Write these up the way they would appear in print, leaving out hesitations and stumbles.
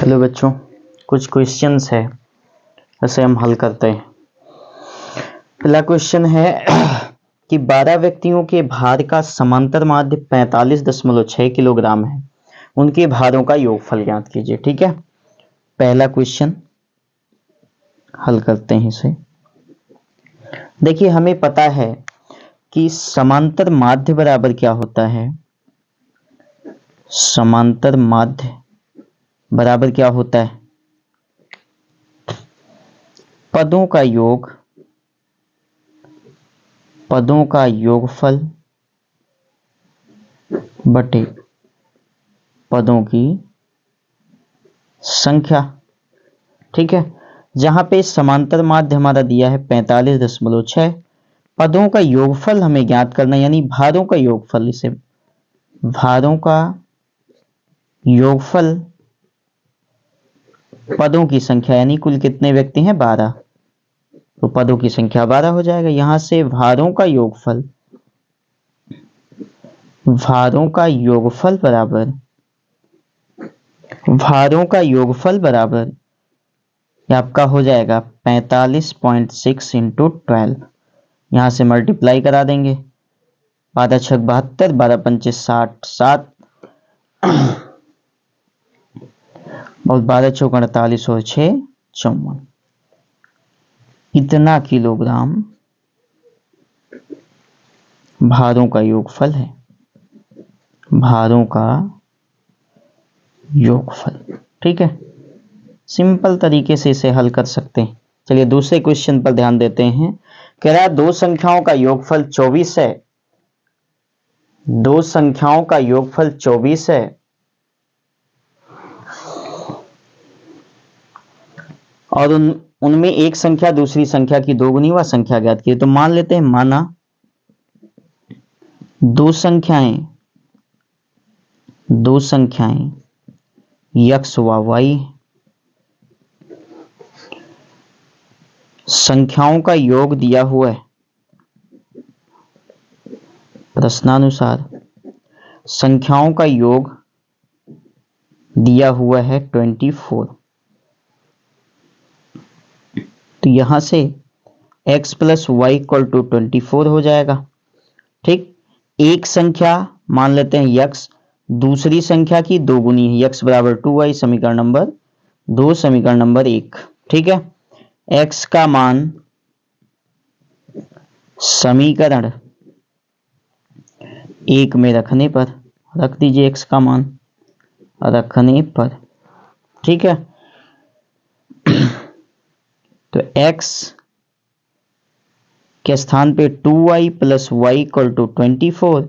Hello बच्चों, कुछ questions है ऐसे हम हल करते हैं। पहला क्वेश्चन है कि 12 व्यक्तियों के भार का समांतर माध्य 45.6 किलोग्राम है, उनके भारों का योगफल ज्ञात कीजिए। ठीक है, पहला क्वेश्चन हल करते हैं इसे। देखिए, हमें पता है कि समांतर माध्य बराबर क्या होता है। समांतर माध्य बराबर क्या होता है? पदों का योग, पदों का योगफल बटे पदों की संख्या। ठीक है, जहां पे समांतर माध्य हमारा दिया है 45.6, पदों का योगफल हमें ज्ञात करना, यानी भारों का योगफल। इसे भारों का योगफल पदों की संख्या, यानी कुल कितने व्यक्ति हैं? 12, तो पदों की संख्या 12 हो जाएगा। यहां से भारों का योगफल, भारों का योगफल बराबर, भारों का योगफल बराबर ये आपका हो जाएगा 45.6 इंटू 12। यहां से मल्टीप्लाई करा देंगे, 12 छक 72, 12 पंचे 60, 7 और 12 चौक 48 और 6 54। इतना किलोग्राम भारों का योगफल है, भारों का योगफल। ठीक है, सिंपल तरीके से इसे हल कर सकते हैं। चलिए दूसरे क्वेश्चन पर ध्यान देते हैं। कह रहा है दो संख्याओं का योगफल 24 है, दो संख्याओं का योगफल 24 है और उनमें एक संख्या दूसरी संख्या की दोगुनी व संख्या ज्ञात की। तो मान लेते हैं, माना दो संख्याएं x व y, संख्याओं का योग दिया हुआ है प्रश्नानुसार, संख्याओं का योग दिया हुआ है 24। तो यहां से x plus y equal to 24 हो जाएगा। ठीक, एक संख्या मान लेते हैं x, दूसरी संख्या की दोगुनी है, x बराबर 2y, समीकरण नंबर 2, समीकरण नंबर 1। ठीक है, x का मान समीकरण 1 में रखने पर, रख दीजिए x का मान रखने पर। ठीक है, तो x के स्थान पे 2y plus y equal to 24,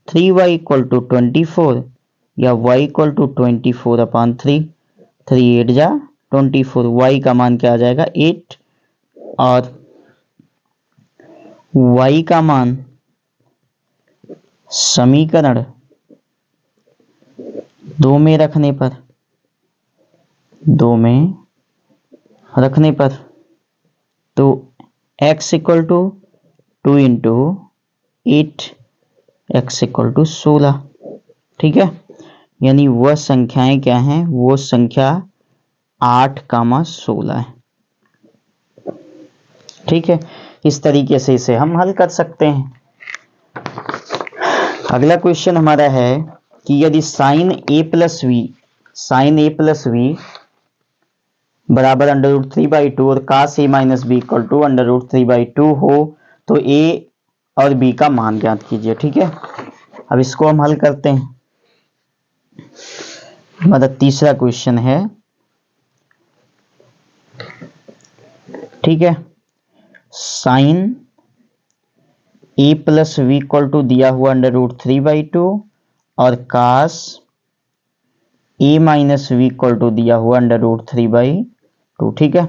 3y equal to 24 या y इक्वल टू 24/3, 3 8 जा 24, y का मान क्या आ जाएगा? 8, और y का मान समीकरण 2 में रखने पर, 2 में रखने पर, तो x equal to 2 into 8, x equal to 16। ठीक है, यानी वह संख्याएं क्या हैं? वो संख्या 8, 16 है। ठीक है, इस तरीके से इसे हम हल कर सकते हैं। अगला क्वेश्चन हमारा है कि यदि साइन a प्लस वी बराबर √3/2 और cos a minus b equal to √3/2 हो तो a और b का मान ज्ञात कीजिए। ठीक है, अब इसको हम हल करते हैं। हमारा तीसरा क्वेश्चन है। ठीक है, sine a plus v equal to दिया हुआ √3/2 और cos a minus v equal to दिया हुआ √3/2। ठीक है,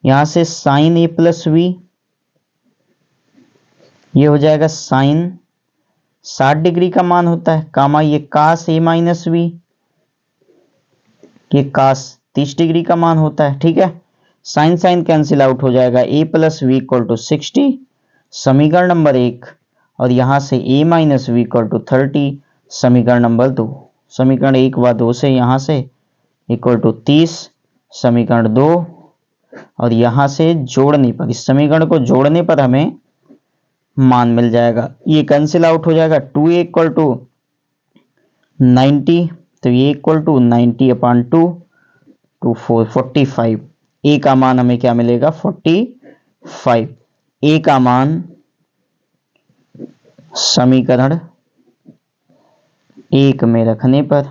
यहां से साइन a प्लस वी, ये हो जाएगा साइन 60 डिग्री का मान होता है, कामा ये cos a माइनस वी, ये cos 30 डिग्री का मान होता है। ठीक है, साइन साइन कैंसिल आउट हो जाएगा, a plus v equal to 60, समीकरण नंबर 1, और यहां से a minus v equal to 30, समीकरण नंबर 2। समीकरण 1 व 2 से यहां से इक्वल टू 30 समीकरण 2, और यहां से जोड़ने पर, इस समीकरण को जोड़ने पर हमें मान मिल जाएगा। ये कैंसिल आउट हो जाएगा, 2a इक्वल टू 90, तो ये इक्वल टू 90/2 टू 45। ए का मान हमें क्या मिलेगा 45। ए का मान समीकरण 1 में रखने पर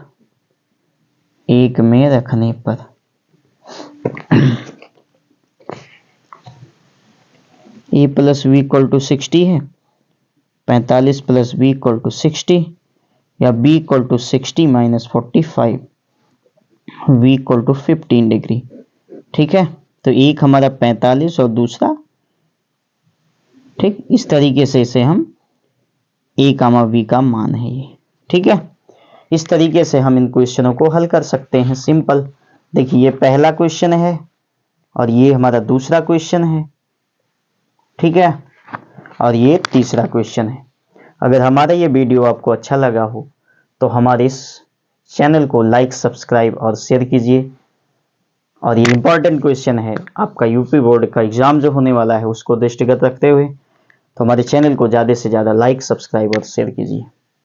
a plus v equal to 60 है, 45 प्लस बी इक्वल टू 60, या b equal to 60 minus 45, v equal to 15 degree. ठीक है, तो एक हमारा 45 और दूसरा, ठीक इस तरीके से इसे हम a कामा v का मान है ये। ठीक है, इस तरीके से हम इन क्वेश्चनों को हल कर सकते हैं। सिंपल, देखिए ये पहला क्वेश्चन है और ये हमारा दूसरा क्वेश्चन है। ठीक है, और ये तीसरा क्वेश्चन है। अगर हमारा ये वीडियो आपको अच्छा लगा हो तो हमारे इस चैनल को लाइक, सब्सक्राइब और शेयर कीजिए। और ये इंपॉर्टेंट क्वेश्चन है, आपका यूपी बोर्ड का एग्जाम जो होने वाला है उसको दृष्टिगत रखते हुए, तो हमारे चैनल को ज़्यादा से ज़्यादा लाइक, सब्सक्राइब और शेयर कीजिए।